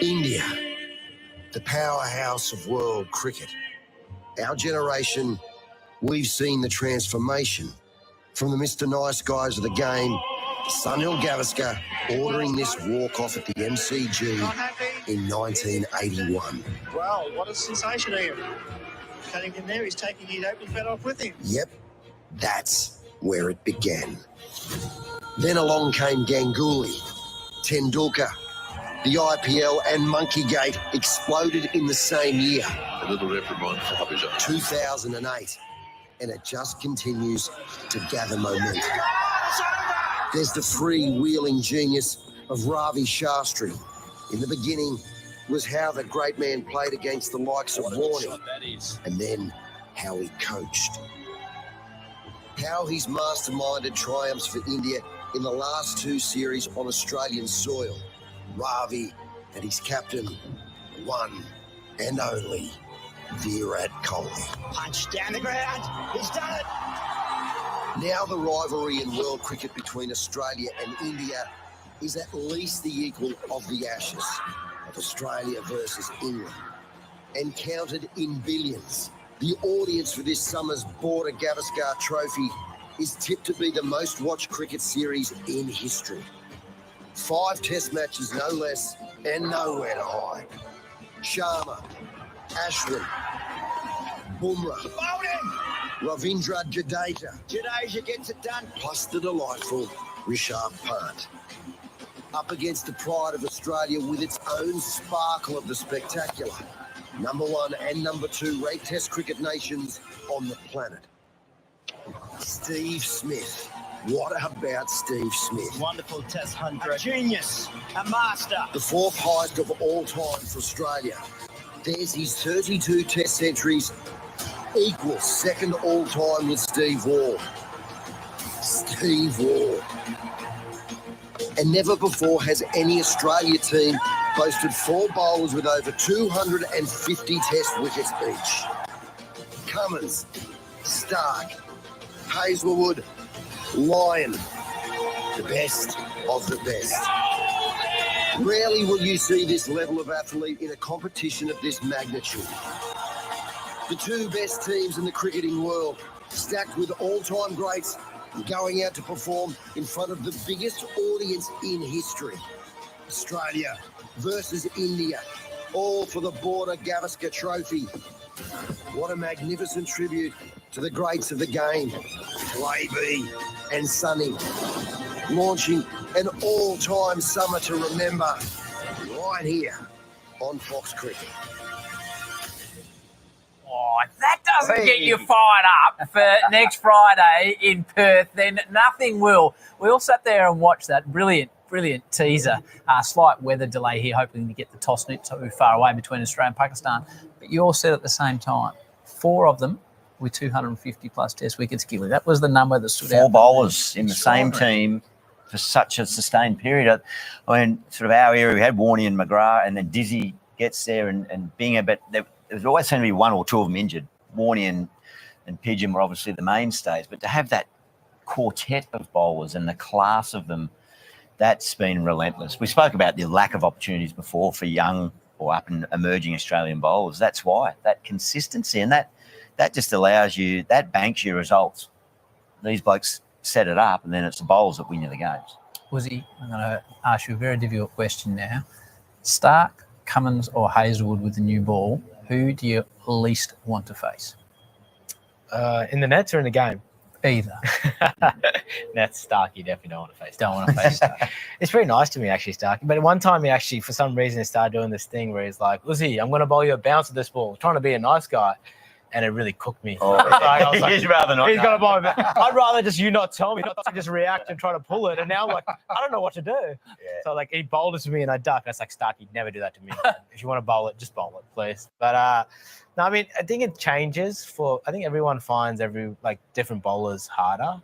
India, the powerhouse of world cricket. Our generation, we've seen the transformation from the Mr. Nice Guys of the game, Sunil Gavaskar ordering this walk-off at the MCG in 1981. Well, what a sensation, Ian. Cutting him there, he's taking his open bat off with him. Yep, that's where it began. Then along came Ganguly, Tendulkar. The IPL and Monkeygate exploded in the same year. A little reprimand for Habija. 2008. And it just continues to gather momentum. There's the freewheeling genius of Ravi Shastri. In the beginning was how the great man played against the likes of Warney, and then how he coached. How he's masterminded triumphs for India in the last two series on Australian soil. Ravi and his captain, one and only Virat Kohli. Punch down the ground. He's done it. Now the rivalry in world cricket between Australia and India is at least the equal of the Ashes of Australia versus England. And counted in billions, the audience for this summer's Border Gavaskar Trophy is tipped to be the most watched cricket series in history. 5 test matches, no less, and nowhere to hide. Sharma, Ashwin, Bumrah, Ravindra Jadeja. Jadeja gets it done. Plus the delightful Rishabh Pant. Up against the pride of Australia with its own sparkle of the spectacular. Number 1 and number 2 ranked test cricket nations on the planet. Steve Smith. What about Steve Smith? Wonderful test hunter. A genius. A master. The 4th highest of all time for Australia. There's his 32 test centuries, equals 2nd all time with Steve Waugh. Steve Waugh. And never before has any Australia team boasted 4 bowlers with over 250 test wickets each. Cummins, Stark, Hazlewood, Lyon, the best of the best. Rarely will you see this level of athlete in a competition of this magnitude. The 2 best teams in the cricketing world, stacked with all-time greats, going out to perform in front of the biggest audience in history. Australia versus India, all for the Border Gavaskar Trophy. What a magnificent tribute to the greats of the game, Wavy and Sunny, launching an all-time summer to remember right here on Fox Cricket. Oh, if that doesn't get you fired up for next Friday in Perth, then nothing will. We all sat there and watched that brilliant teaser. Slight weather delay here, hoping to get the toss not too far away between Australia and Pakistan. But you all said at the same time, 4 of them with 250 plus test wickets given. That was the number that stood out. 4 bowlers in the same team for such a sustained period. I mean, sort of our era, we had Warney and McGrath, and then Dizzy gets there and being a bit, there was always going to be 1 or 2 of them injured. Warney and Pigeon were obviously the mainstays, but to have that quartet of bowlers and the class of them, that's been relentless. We spoke about the lack of opportunities before for young or up and emerging Australian bowlers. That's why, that consistency, and that just allows you, that banks your results. These blokes set it up, and then it's the bowlers that win you the games. I'm going to ask you a very difficult question now. Stark, Cummins or Hazlewood with the new ball, who do you least want to face? In the nets or in the game? Either. That's Starkey. Definitely don't want to face. Don't want to face Stark. It's very nice to me, actually, Starkey. But one time he actually, for some reason, he started doing this thing where he's like, Uzi, I'm going to bowl you a bounce at this ball, trying to be a nice guy. and it really cooked me. Oh, I was like, he'd rather not. he's know. got a bowl. I'd rather just you not tell me, not to just react and try to pull it. And now I'm like, I don't know what to do. Yeah. So like he bowled it to me and I ducked. That's like Starkey, never do that to me. If you want to bowl it, just bowl it, please. But no, I mean, I think it changes I think everyone finds different bowlers harder.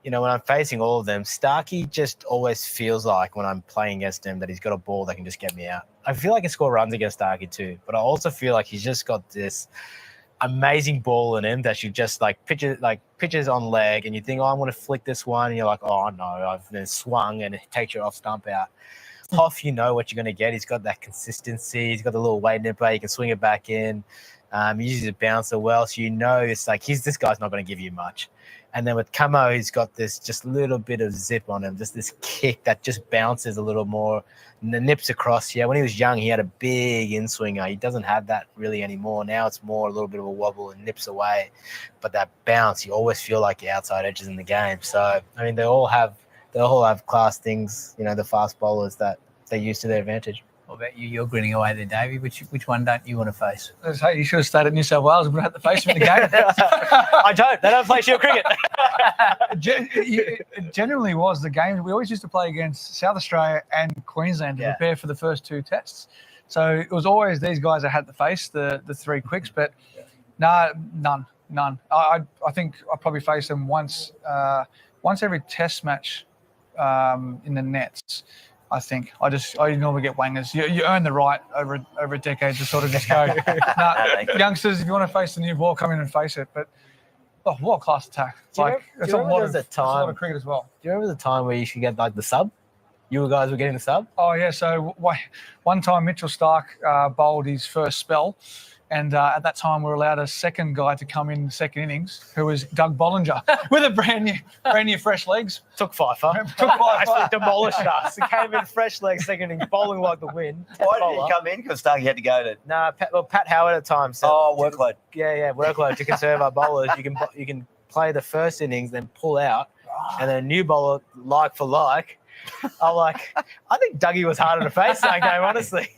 You know, when I'm facing all of them, Starkey just always feels like when I'm playing against him that he's got a ball that can just get me out. I feel like I can score runs against Starkey too, but I also feel like he's just got this amazing ball in him that you just pitches on leg and you think, oh, I'm going to flick this one. And you're like, oh, no, I've been swung and it takes your off stump out. Hoff, you know what you're going to get. He's got that consistency. He's got the little weight nipper. You can swing it back in. He uses a bouncer well, so you know it's like this guy's not going to give you much. And then with Camo, he's got this just little bit of zip on him, just this kick that just bounces a little more and the nips across. Yeah, when he was young, he had a big in-swinger. He doesn't have that really anymore. Now it's more a little bit of a wobble and nips away. But that bounce, you always feel like your outside edges in the game. So, I mean, they all have class things, you know, the fast bowlers that they use to their advantage. What about you? You're grinning away there, Davey. Which one don't you want to face? You should have stayed at New South Wales and would have had to face him in the game. I don't. They don't play shield cricket. It generally was the game. We always used to play against South Australia and Queensland to prepare for the first two tests. So it was always these guys that had to face the three quicks, but none. I think I probably faced them once every test match in the nets. I think I normally get wangers. You earn the right over a decade to sort of just go, youngsters, if you want to face the new ball, come in and face it. But what a class attack! It's a lot of cricket as well. Do you remember the time where you should get like the sub? You guys were getting the sub? Oh yeah. So one time Mitchell Stark bowled his first spell. And at that time, we were allowed a second guy to come in the second innings, who was Doug Bollinger, with a brand new fresh legs. Took Pfeiffer. Actually demolished us. He came in fresh legs, second innings, bowling like the wind. Why did he come in? Because Starkey had to go to. No, Pat Howard at the time said. Workload. Yeah, workload to conserve our bowlers. You can play the first innings, then pull out, and then a new bowler like for like. I think Dougie was harder to face that game, honestly.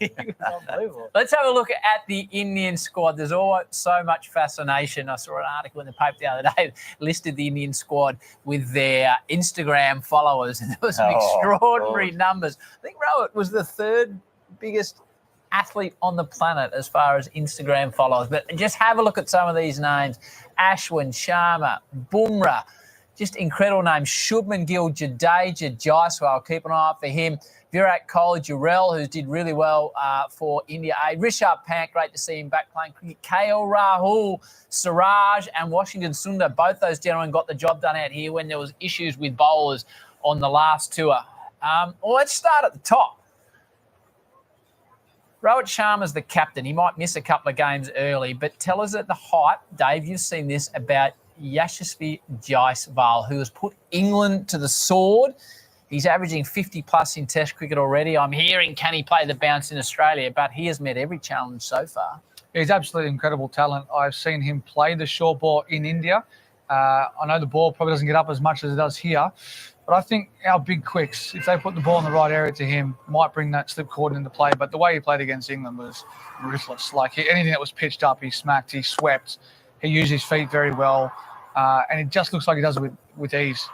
Unbelievable. Let's have a look at the Indian squad. There's always so much fascination. I saw an article in the paper the other day listed the Indian squad with their Instagram followers, and there was some extraordinary numbers. I think Rohit was the third biggest athlete on the planet as far as Instagram followers. But just have a look at some of these names. Ashwin, Sharma, Bumrah. Just incredible names. Shubman Gill, Jadeja, Jaiswal. Keep an eye out for him. Virat Kohli, Jarrell, who did really well for India A. Rishabh Pant, great to see him back playing cricket. KL Rahul, Siraj and Washington Sundar. Both those gentlemen got the job done out here when there was issues with bowlers on the last tour. Let's start at the top. Rohit Sharma's the captain. He might miss a couple of games early, but tell us at the hype, Dave, you've seen this about Yashasvi Jaiswal, who has put England to the sword. He's averaging 50-plus in Test cricket already. I'm hearing, can he play the bounce in Australia? But he has met every challenge so far. He's absolutely incredible talent. I've seen him play the short ball in India. I know the ball probably doesn't get up as much as it does here, but I think our big quicks, if they put the ball in the right area to him, might bring that slip cord into play. But the way he played against England was ruthless. Anything that was pitched up, he smacked, he swept. He used his feet very well. And it just looks like he does it with ease.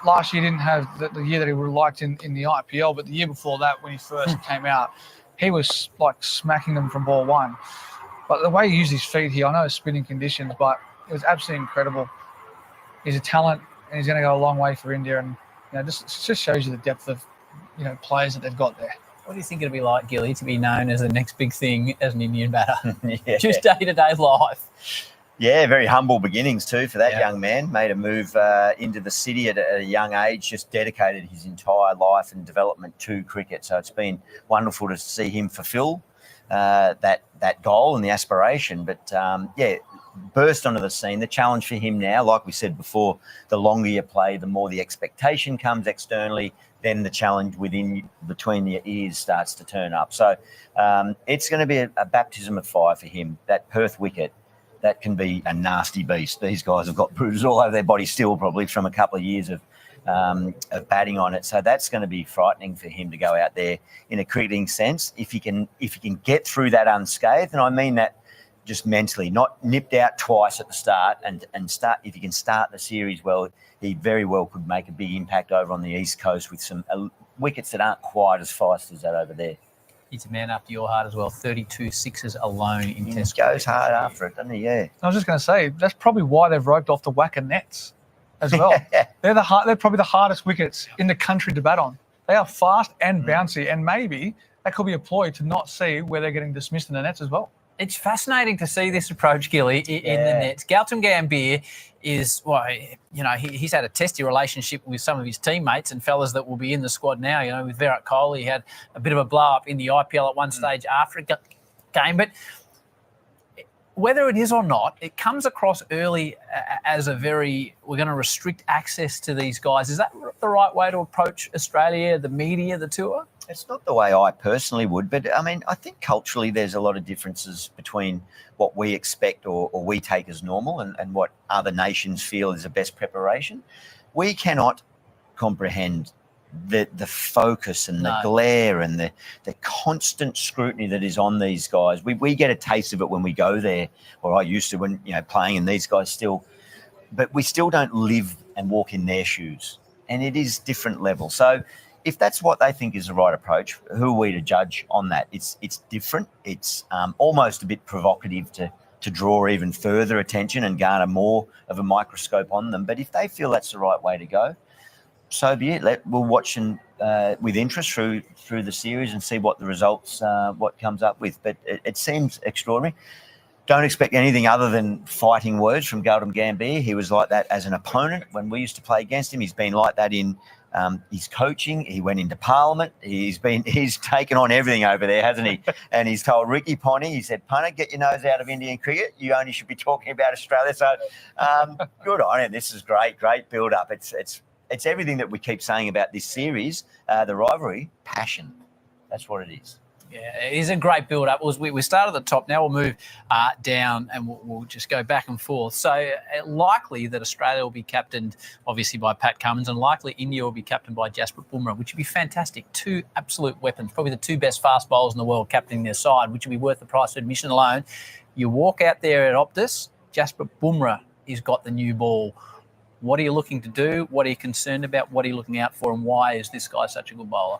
Last year didn't have the year that he would have liked in the IPL, but the year before that, when he first came out, he was like smacking them from ball one. But the way he used his feet here, I know it's spinning conditions, but it was absolutely incredible. He's a talent, and he's going to go a long way for India. And just shows you the depth of players that they've got there. What do you think it'll be like, Gilly, to be known as the next big thing as an Indian batter? Just day-to-day life. Yeah, very humble beginnings too for that young man. Made a move into the city at a young age, just dedicated his entire life and development to cricket. So it's been wonderful to see him fulfil that goal and the aspiration. But, burst onto the scene. The challenge for him now, like we said before, the longer you play, the more the expectation comes externally, then the challenge between your ears starts to turn up. So it's going to be a baptism of fire for him. That Perth wicket, that can be a nasty beast. These guys have got bruises all over their body still, probably from a couple of years of batting on it. So that's going to be frightening for him to go out there in a cricketing sense. If he can get through that unscathed, and I mean that just mentally, not nipped out twice at the start and start. If you can start the series well, he very well could make a big impact over on the East Coast with some wickets that aren't quite as fast as that over there. He's a man after your heart as well. 32 sixes alone in He Test goes cricket. hard after it, doesn't he? Yeah. I was just going to say, that's probably why they've roped off the whacker nets as well. They're probably the hardest wickets in the country to bat on. They are fast and bouncy, and maybe that could be a ploy to not see where they're getting dismissed in the nets as well. It's fascinating to see this approach, Gilly, in the nets. Gautam Gambhir is, he's had a testy relationship with some of his teammates and fellas that will be in the squad now. With Virat Kohli, he had a bit of a blow-up in the IPL at one stage after a game. But whether it is or not, it comes across early as we're going to restrict access to these guys. Is that the right way to approach Australia, the media, the tour? It's not the way I personally would, but I mean, I think culturally there's a lot of differences between what we expect or we take as normal and what other nations feel is the best preparation. We cannot comprehend the focus and the glare and the constant scrutiny that is on these guys. We get a taste of it when we go there, or I used to when, playing, and these guys still, but we still don't live and walk in their shoes, and it is different level. So if that's what they think is the right approach, who are we to judge on that? It's different. It's almost a bit provocative to draw even further attention and garner more of a microscope on them. But if they feel that's the right way to go, so be it. We'll watch with interest through the series and see what the results, what comes up with. But it seems extraordinary. Don't expect anything other than fighting words from Gautam Gambhir. He was like that as an opponent when we used to play against him. He's been like that in his coaching. He went into Parliament. He's taken on everything over there, hasn't he? And he's told Ricky Ponting, he said, "Punter, get your nose out of Indian cricket. You only should be talking about Australia." So good on him. This is great build up. It's everything that we keep saying about this series, the rivalry, passion. That's what it is. Yeah, it is a great build-up. We start at the top. Now we'll move down and we'll just go back and forth. So likely that Australia will be captained, obviously, by Pat Cummins, and likely India will be captained by Jasprit Bumrah, which would be fantastic. Two absolute weapons, probably the two best fast bowlers in the world captaining their side, which would be worth the price of admission alone. You walk out there at Optus, Jasprit Bumrah has got the new ball. What are you looking to do? What are you concerned about? What are you looking out for? And why is this guy such a good bowler?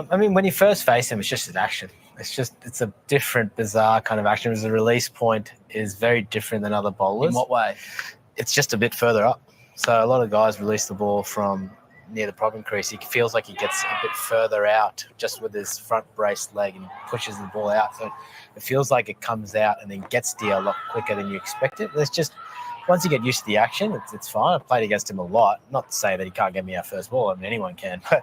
When you first face him, it's just an action. It's a different, bizarre kind of action. The release point is very different than other bowlers. In what way? It's just a bit further up. So a lot of guys release the ball from near the problem crease. He feels like he gets a bit further out just with his front braced leg and pushes the ball out. So it feels like it comes out and then gets to you a lot quicker than you expect it. It's just, once you get used to the action, it's fine. I've played against him a lot. Not to say that he can't get me our first ball. I mean, anyone can. But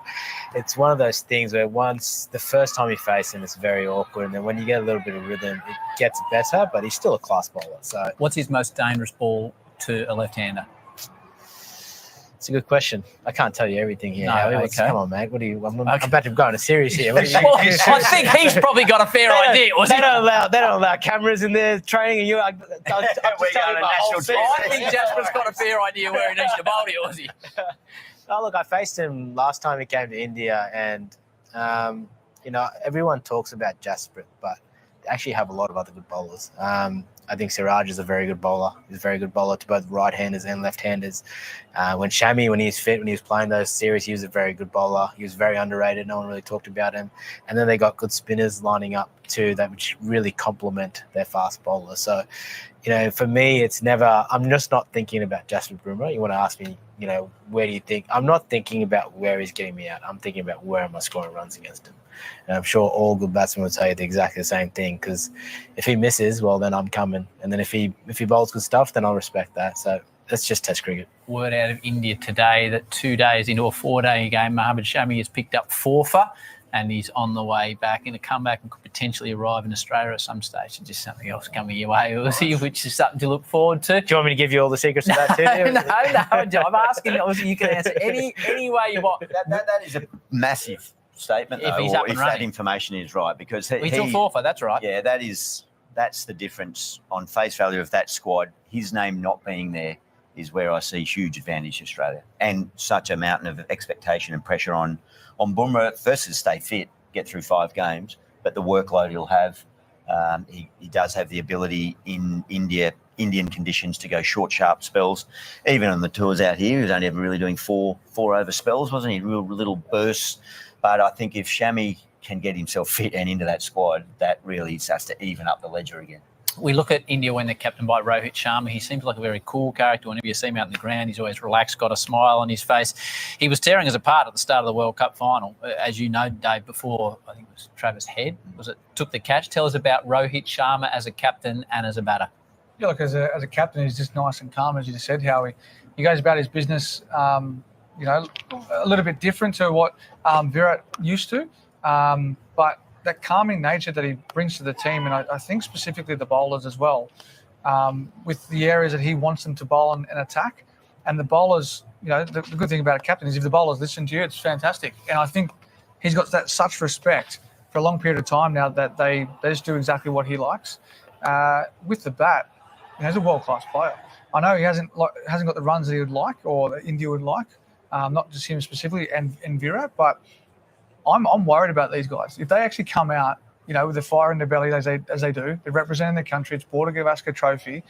it's one of those things where once the first time you face him, it's very awkward. And then when you get a little bit of rhythm, it gets better. But he's still a class bowler. So, what's his most dangerous ball to a left-hander? It's a good question. I can't tell you everything here. No, Howie. okay. Come on, mate. What do you? I'm about to go on a series here. What do you Well, I think he's probably got a fair idea. They don't allow cameras in there training, and you. I think Jasper's got a fair idea where he needs to bowl here, Aussie. Oh, look, I faced him last time he came to India, and everyone talks about Jasprit, but they actually have a lot of other good bowlers. I think Siraj is a very good bowler. He's a very good bowler to both right-handers and left-handers. When he was fit, when he was playing those series, he was a very good bowler. He was very underrated. No one really talked about him. And then they got good spinners lining up too, that which really complement their fast bowler. So, for me, it's never. I'm just not thinking about Jasprit Bumrah. You want to ask me, where do you think? I'm not thinking about where he's getting me out. I'm thinking about where am I scoring runs against him. And I'm sure all good batsmen will tell you exactly the same thing, because if he misses, well, then I'm coming. And then if he bowls good stuff, then I'll respect that. So that's just Test cricket. Word out of India today that 2 days into a 4-day game, Mohammad Shami has picked up 4 for, and he's on the way back in a comeback and could potentially arrive in Australia at some stage. And just something else coming your way, Aussie, which is something to look forward to. Do you want me to give you all the secrets of that too? No, I'm asking, Aussie, you can answer any way you want. That is a massive statement, if though, he's up or and if running. that information is right, because He's still 4 for, that's right. Yeah, that's the difference on face value of that squad. His name not being there is where I see huge advantage to Australia, and such a mountain of expectation and pressure on Bumrah. First is stay fit, get through 5 games, but the workload he'll have He does have the ability in Indian conditions to go short, sharp spells. Even on the tours out here, he was only ever really doing four over spells, wasn't he? Real little bursts. But I think if Shami can get himself fit and into that squad, that really starts to even up the ledger again. We look at India when they're captained by Rohit Sharma. He seems like a very cool character. Whenever you see him out on the ground, he's always relaxed, got a smile on his face. He was tearing us apart at the start of the World Cup final. As you know, Dave, before, I think it was Travis Head, took the catch. Tell us about Rohit Sharma as a captain and as a batter. Yeah, look, as a captain, he's just nice and calm, as you just said, Howie. He goes about his business, a little bit different to what Virat used to. But that calming nature that he brings to the team, and I think specifically the bowlers as well, with the areas that he wants them to bowl and attack. And the bowlers, the good thing about a captain is if the bowlers listen to you, it's fantastic. And I think he's got such respect for a long period of time now that they just do exactly what he likes. With the bat, he's a world-class player. I know he hasn't got the runs that he would like or that India would like, not just him specifically and Virat, but I'm worried about these guys. If they actually come out, with the fire in their belly as they do, they're representing their country. It's Border Gavaskar Trophy.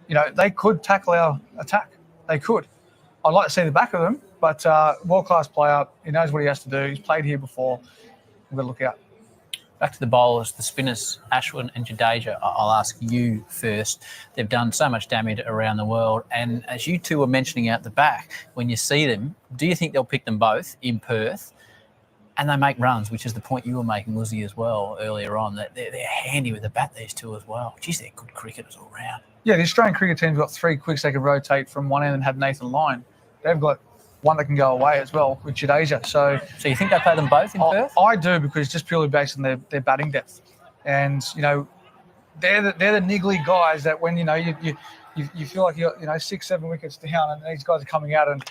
They could tackle our attack. They could. I'd like to see the back of them, but world-class player. He knows what he has to do. He's played here before. We've got to look out. Back to the bowlers, the spinners, Ashwin and Jadeja. I'll ask you first. They've done so much damage around the world. And as you two were mentioning out the back, when you see them, do you think they'll pick them both in Perth? And they make runs, which is the point you were making, Lizzie, as well earlier on, that they're handy with the bat, these two as well. Geez, they're good cricketers all round. Yeah, the Australian cricket team's got three quicks they can rotate from one end and have Nathan Lyon. They've got one that can go away as well with Jadeja. So you think they play them both in Perth? I do, because just purely based on their batting depth. And, they're the niggly guys that when, you feel like you're 6-7 wickets down and these guys are coming out and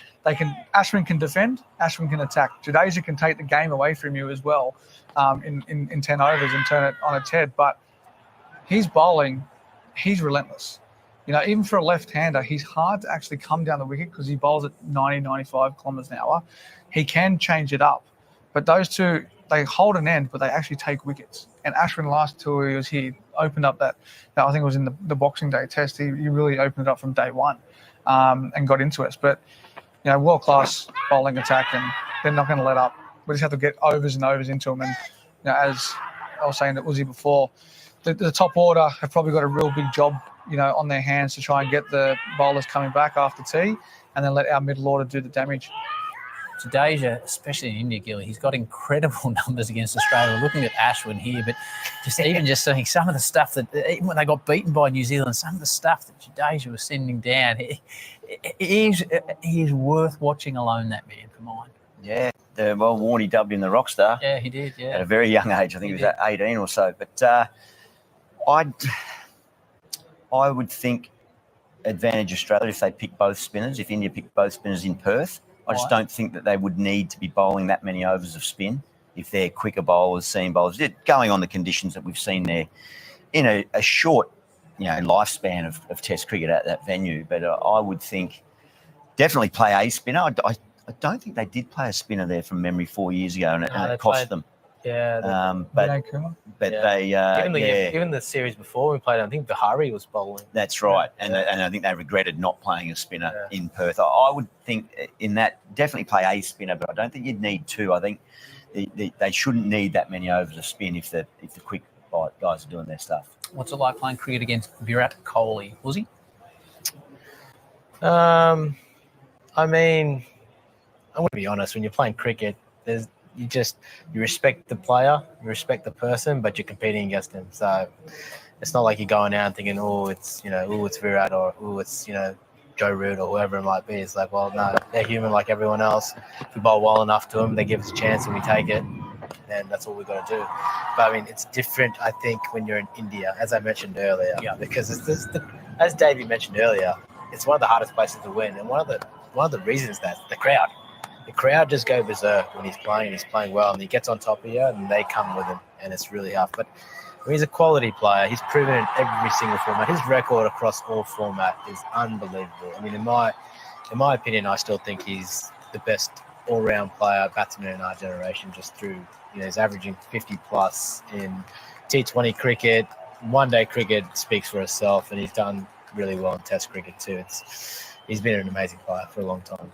Ashwin can defend, Ashwin can attack. Jadeja can take the game away from you as well in 10 overs and turn it on its head. But his bowling, he's relentless. Even for a left-hander, he's hard to actually come down the wicket because he bowls at 90, 95 kilometres an hour. He can change it up. But those two, they hold an end, but they actually take wickets. And Ashwin, last tour he was here, opened up that I think it was in the Boxing Day test. He really opened it up from day one and got into us. But, world-class bowling attack, and they're not going to let up. We just have to get overs and overs into them. And, as I was saying to Uzi before, the top order have probably got a real big job, on their hands to try and get the bowlers coming back after tea and then let our middle order do the damage. Jadeja, especially in India, Gilly, he's got incredible numbers against Australia. We're looking at Ashwin here, but just seeing some of the stuff that, even when they got beaten by New Zealand, some of the stuff that Jadeja was sending down, he is worth watching alone, that man, for mine. Yeah, Warnie dubbed him the rock star. Yeah, he did, yeah. At a very young age. I think he was at 18 or so. But I would think advantage Australia if they pick both spinners, if India picked both spinners in Perth. I just don't think that they would need to be bowling that many overs of spin if they're quicker bowlers, seam bowlers, going on the conditions that we've seen there in a short, lifespan of Test cricket at that venue. But I would think definitely play a spinner. I don't think they did play a spinner there from memory 4 years ago, and it cost them. Yeah, Even the series before we played, I think Bihari was bowling. That's right, and I think they regretted not playing a spinner in Perth. I would think in that definitely play a spinner, but I don't think you'd need two. I think they shouldn't need that many overs of spin if the quick guys are doing their stuff. What's it like playing cricket against Virat Kohli? Was he? I mean, I'm going to be honest. When you're playing cricket, you respect the player, you respect the person, but you're competing against them. So it's not like you're going out and thinking, it's Virat or it's Joe Root or whoever it might be. It's like, well, no, they're human like everyone else. If we bowl well enough to them, they give us a chance and we take it, and that's all we've got to do. But I mean, it's different, I think, when you're in India, as I mentioned earlier, because as Davey mentioned earlier, it's one of the hardest places to win, and one of the reasons that the crowd. The crowd just go berserk when he's playing well, and he gets on top of you, and they come with him, and it's really hard. But he's a quality player. He's proven in every single format. His record across all format is unbelievable. I mean, in my opinion, I still think he's the best all-round player, batsman in our generation, just through, he's averaging 50 plus in T20 cricket, one-day cricket speaks for itself, and he's done really well in Test cricket too. He's been an amazing player for a long time.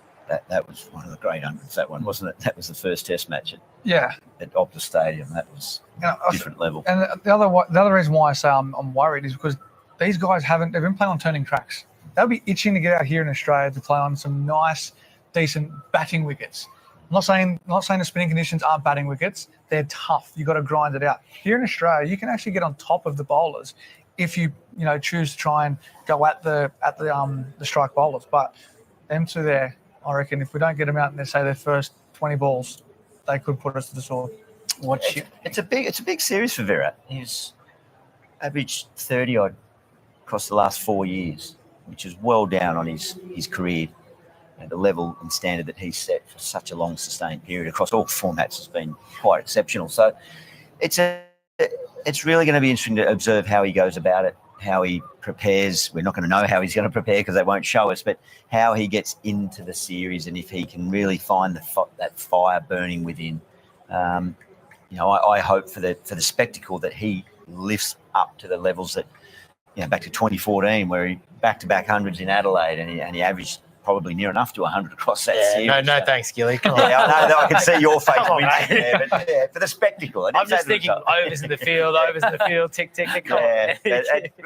That was one of the great hundreds, that one, wasn't it? That was the first Test match Yeah. at Optus Stadium. That was different level. And the other reason why I say I'm worried is because these guys they've been playing on turning tracks. They'll be itching to get out here in Australia to play on some nice, decent batting wickets. I'm not saying the spinning conditions aren't batting wickets. They're tough. You've got to grind it out. Here in Australia, you can actually get on top of the bowlers if you choose to try and go at the strike bowlers. But them two there, I reckon, if we don't get them out in their first 20 balls, they could put us to the sword. It's a big series for Virat. He's averaged 30 odd across the last 4 years, which is well down on his career. The level and standard that he's set for such a long sustained period across all formats has been quite exceptional. So it's really going to be interesting to observe how he goes about it, how he prepares. We're not going to know how he's going to prepare because they won't show us, but how he gets into the series and if he can really find that fire burning within. I hope for the spectacle that he lifts up to the levels that, back to 2014 where he back-to-back hundreds in Adelaide and he averaged probably near enough to 100 across that series. No, thanks, Gilly. Come on. Yeah, I know. I can see your face wincing there, but for the spectacle. I'm just thinking overs in the field, tick, tick, tick.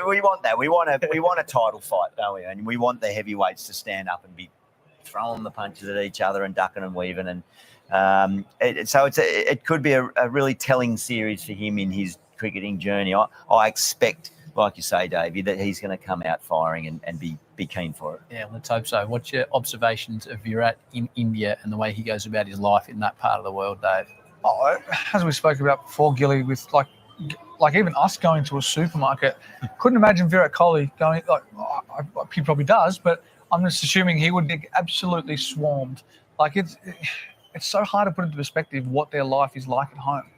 We want that. We want a title fight, don't we? And we want the heavyweights to stand up and be throwing the punches at each other and ducking and weaving. And it could be a really telling series for him in his cricketing journey. I expect, like you say, Davey, that he's going to come out firing and be keen for it. Yeah, let's hope so. What's your observations of Virat in India and the way he goes about his life in that part of the world, Dave? As we spoke about before, Gilly, with like even us going to a supermarket, couldn't imagine Virat Kohli going, he probably does, but I'm just assuming he would be absolutely swarmed. It's so hard to put into perspective what their life is like at home.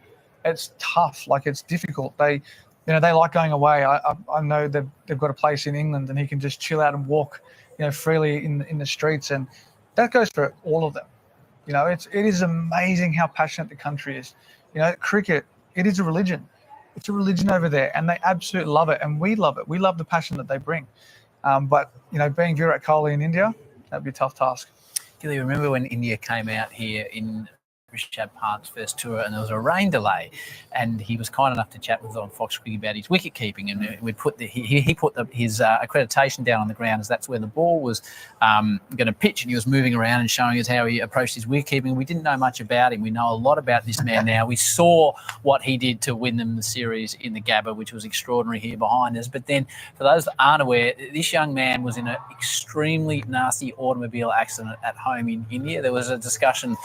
It's tough. It's difficult. They like going away. I know they've got a place in England and he can just chill out and walk, freely in the streets. And that goes for all of them. It is amazing how passionate the country is. Cricket, it is a religion. It's a religion over there and they absolutely love it. And we love it. We love the passion that they bring. But being Virat Kohli in India, that'd be a tough task. Gilly, remember when India came out here in Rishabh Pant's first tour and there was a rain delay and he was kind enough to chat with us on Fox Cricket about his wicket keeping and he put his accreditation down on the ground as that's where the ball was going to pitch and he was moving around and showing us how he approached his wicket keeping. We didn't know much about him. We know a lot about this man now. We saw what he did to win them the series in the Gabba, which was extraordinary here behind us. But then for those that aren't aware, this young man was in an extremely nasty automobile accident at home in India. There was a discussion,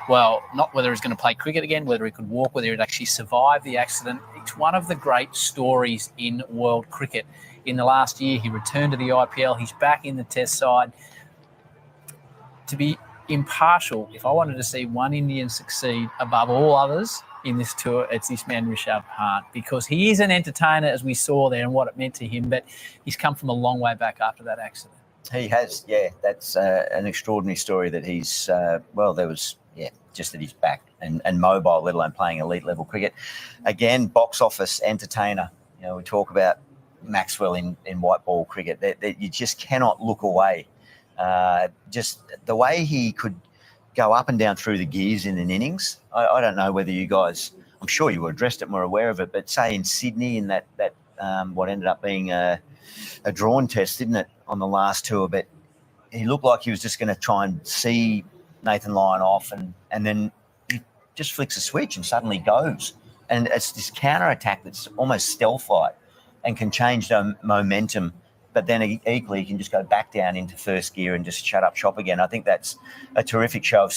not whether he's going to play cricket again, whether he could walk, whether he'd actually survive the accident. It's one of the great stories in world cricket. In the last year, he returned to the IPL. He's back in the Test side. To be impartial, if I wanted to see one Indian succeed above all others in this tour, it's this man, Rishabh Pant, because he is an entertainer, as we saw there, and what it meant to him, but he's come from a long way back after that accident. He has, yeah. That's an extraordinary story that he's, just that he's back and mobile, let alone playing elite level cricket. Again, box office entertainer. We talk about Maxwell in white ball cricket. That you just cannot look away. Just the way he could go up and down through the gears in an innings. I don't know whether you guys, I'm sure you were addressed it, more aware of it, but say in Sydney in that what ended up being a drawn test, didn't it, on the last tour? But he looked like he was just going to try and see Nathan Lyon off and then he just flicks a switch and suddenly goes. And it's this counter-attack that's almost stealth-like and can change the momentum, but then equally he can just go back down into first gear and just shut up shop again. I think that's a terrific show of